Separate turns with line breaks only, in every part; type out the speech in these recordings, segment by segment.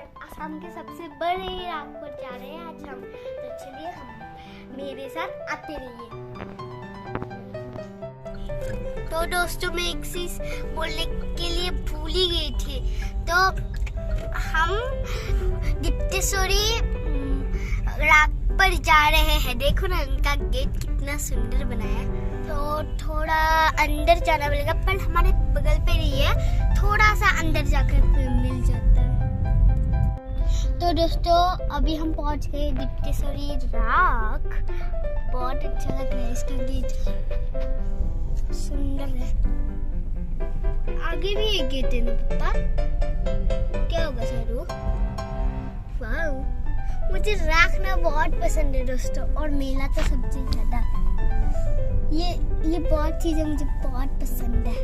आसाम के सबसे बड़े राग पर जा रहे हैं आज हम। तो चलिए हम मेरे साथ आते रहिए। तो दोस्तों मैं एक चीज बोलने के लिए भूल ही गई थी। तो हम दिप्तेश्वरी राग पर जा रहे हैं। देखो ना उनका गेट कितना सुंदर बनाया है। तो थोड़ा अंदर जाना पड़ेगा, पर हमारे बगल पे नहीं है, थोड़ा सा अंदर जाकर मिल जाता है। तो दोस्तों अभी हम पहुंच गए दिप्तेश्वरी राग। बहुत अच्छा लग रहा है, इसका गेट सुंदर है। आगे भी एक गेट है ना पापा, क्या होगा सर वो? वाह, मुझे राग ना बहुत पसंद है दोस्तों, और मेला तो सबसे ज्यादा। ये बहुत चीजें मुझे बहुत पसंद है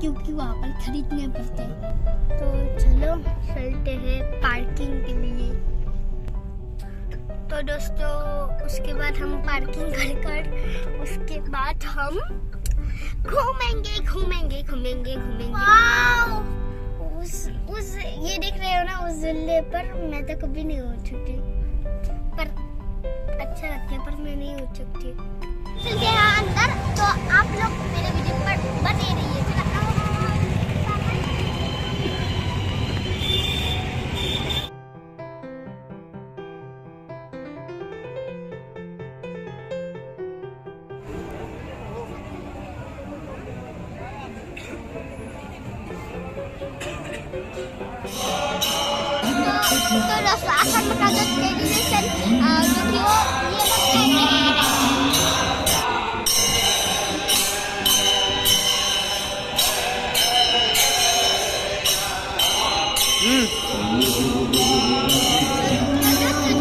क्योंकि वहाँ पर खरीदने पड़ते हैं। तो चलो चलते हैं पार्किंग के लिए। तो दोस्तों उसके बाद हम पार्किंग कर उसके बाद हम घूमेंगे। उस ये देख रहे हो ना, उस झूले पर मैं तो कभी नहीं उठ सकती, पर अच्छा लगता है, पर मैं नहीं उठ सकती। चलते हैं अंदर, तो आप लोग मेरे वीडियो पर बने रहिए। तो राशन का जो टेलीविजन जो कि वो ये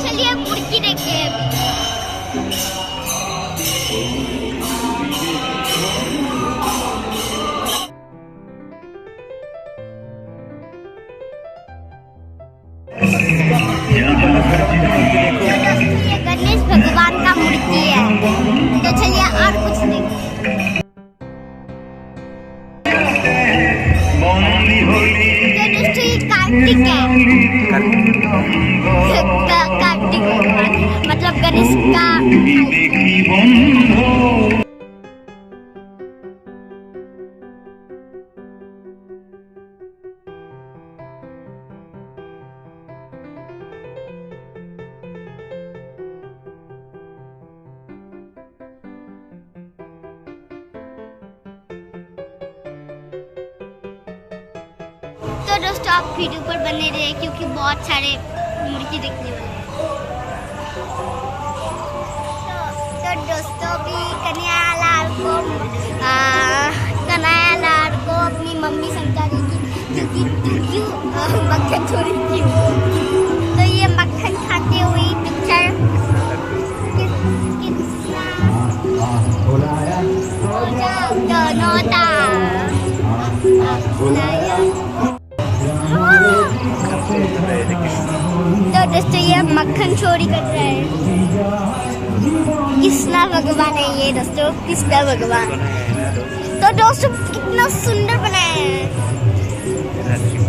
चलिए मुर्गी देखिए। ये गणेश भगवान का मूर्ति है। तो चलिए और कुछ देखिए। कार्तिक है, कार्तिक मतलब गणेश का। तो दोस्तों आप वीडियो पर बने रहे क्योंकि बहुत सारे मुर्गी देखने वाले हैं। तो दोस्तों भी कन्हैयालाल को अपनी मम्मी समझा देगी क्योंकि मक्खन चोरी की। तो ये मक्खन खाते हुए पिक्चर तो दोस्तों ये मक्खन चोरी कर रहा है। कृष्णा भगवान है ये दोस्तों, कृष्णा भगवान। तो दोस्तों कितना सुंदर बनाया है।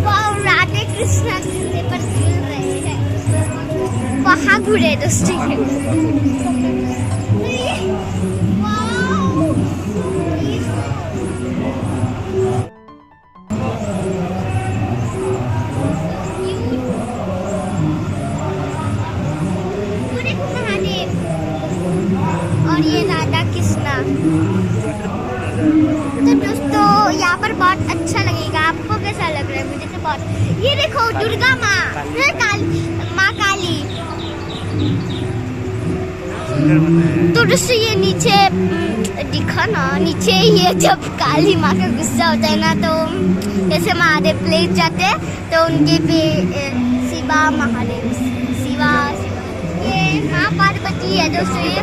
वाह, राधे कृष्णा झूले पर झूल रहे हैं। वहाँ घूरे दोस्तों। और ये राधा कृष्णा। तो दोस्तों यहाँ पर बहुत अच्छा लगेगा। आपको कैसा लग रहा है? मुझे तो बहुत। ये देखो दुर्गा माँ, माँ काली। तो दोस्तों ये नीचे दिखा ना, नीचे ये जब काली माँ का गुस्सा होता है ना, तो जैसे महादेव ले जाते हैं तो उनके पे शिवा महादेव शिवा ये माँ पार्वती है दोस्तों। ये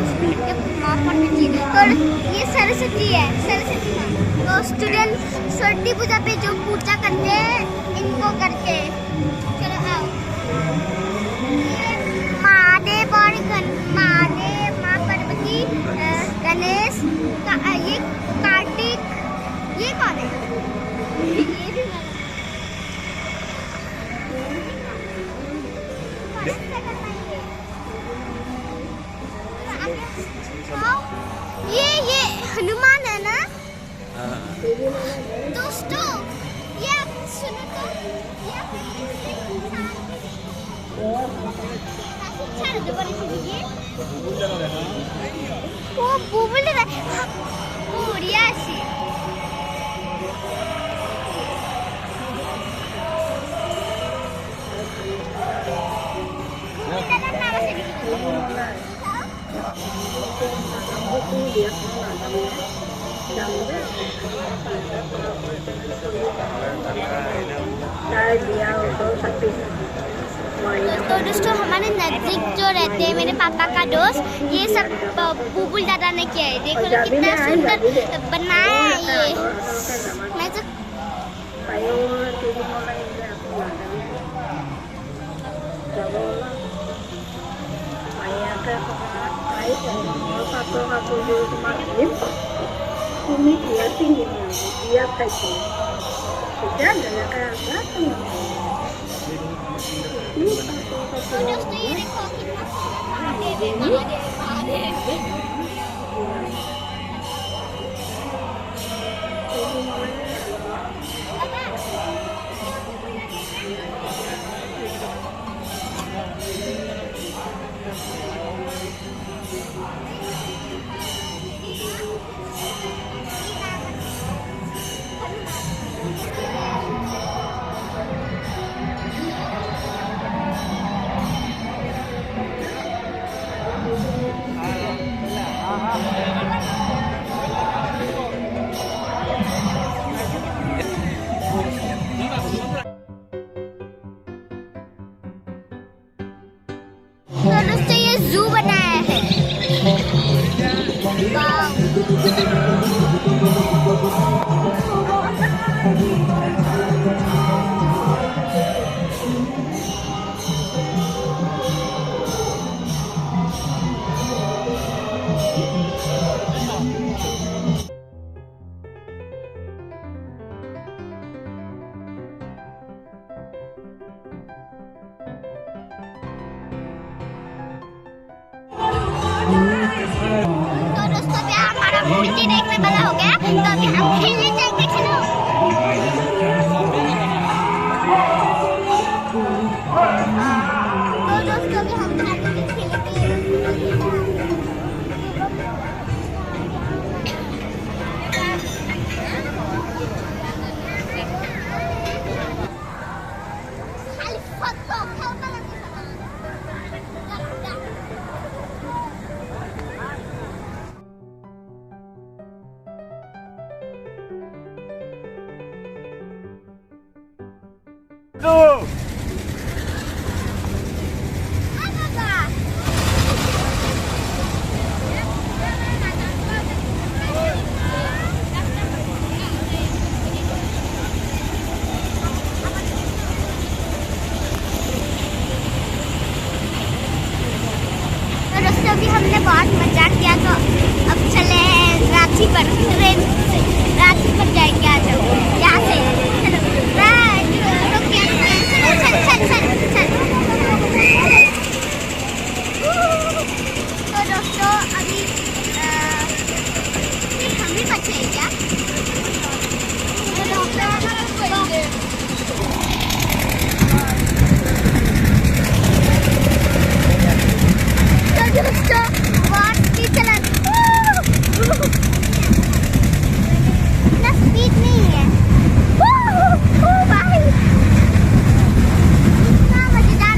माँ पार्वती और ये सरस्वती है, सरस्वती माँ। तो स्टूडेंट सरस्वती पूजा पे जो पूजा करते हैं इनको करके। चलो आओ। महादेव और महादेव, माँ पार्वती, गणेश का, ये कार्तिक, ये कौन है? ये भी ये हनुमान है ना दोस्तों, ये सुनो तो, ये वो बुबुल उड़िया से तो दोस्तों हमारे नजदीक जो रहते हैं मेरे पापा का दोस्त, ये सब बुबुल दादा ने किया है। देखो कितना सुंदर बनाया है ये। मैं तो दोस्तों ये देखो कितना दोस्तों ये जू बनाया है। तो दोस्तों अभी हमारा मूर्ति देखने वाला हो गया, तो अभी हम खेलने चलते। चलो तो दोस्तों अभी हम अभी हमने बहुत मजा किया, तो अब चले रांची पर, ट्रेन से रांची पर जाएंगे। आ जाओ यहाँ से, चलो तो दोस्तों अभी हम भी बचे हैं क्या? दोस्तों बहुत स्पीड चला, इतना स्पीड नहीं है। भाई इतना मजेदार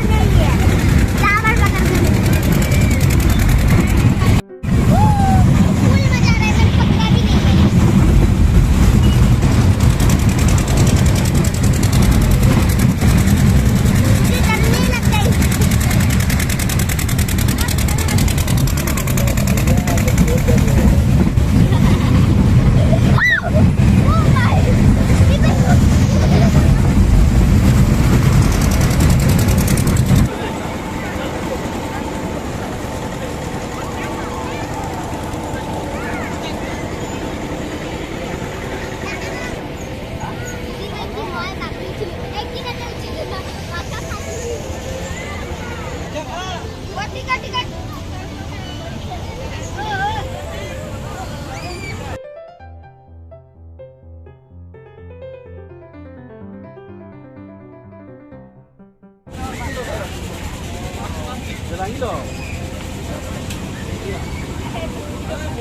अब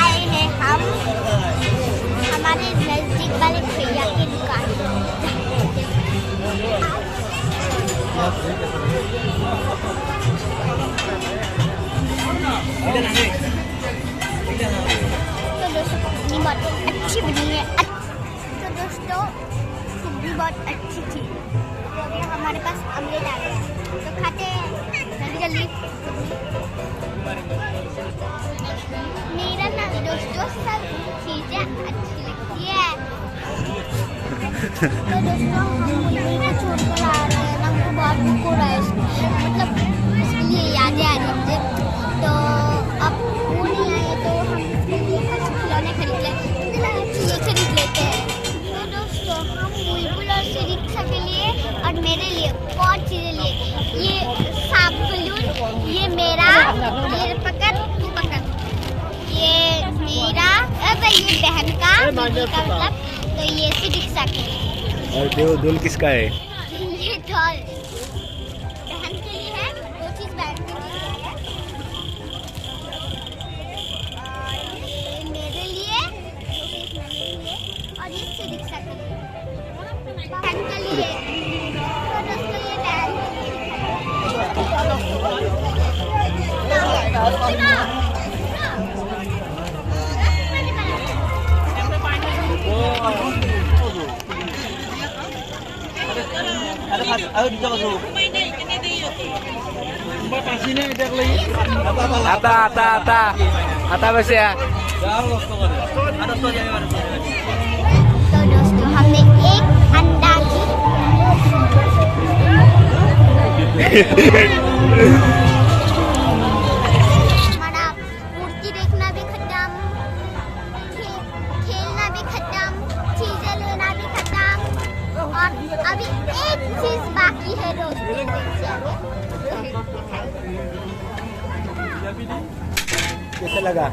आए हैं हम हमारे नजदीक वाले भैया की दुकान। तो दोस्तों सब्जी बहुत अच्छी बनी है। तो दोस्तों सब्जी बहुत अच्छी थी। तो अभी हमारे पास ऑमलेट आ गया है, तो खाते हैं जल्दी जल्दी। मेरा ना दोस्तों सब चीजें अच्छी लगती है। तो दोस्तों हम मुंबई में छोड़कर आ रहे हैं ना, हमको बहुत दुख हो रहा है मतलब इसके लिए यादें आ रही हैं मुझे। तो अब वो नहीं आए तो हम इसके लिए कुछ खिलौने खरीद ये खरीद लेते हैं। तो दोस्तों हम बुलबुल और सिरिक्सा के लिए और मेरे लिए बहुत चीज़ें लिए। ये सांप बलून, ये मेरा, ये पकड़ तू पकड़, ये मेरा, अब ये बहन का, दीदी का मतलब। तो ये सिरिक्सा के लिए।
और डोल किसका है?
ये डॉल बहन के लिए है, वो चीज़ बहन के लिए है। और ये मेरे लिए, वो चीज़ मेरे लिए, और ये सिरिक्सा के लिए, बहन के लिए। तो दोस्तों ये बहन
Ata bos ya.
तो दोस्तों हमने एक अंडा हमारा मूर्ति देखना भी खत्म, खेलना भी खत्म, चीजें लेना भी खत्म, और अभी एक चीज बाकी है दोस्तों।
कैसा लगा?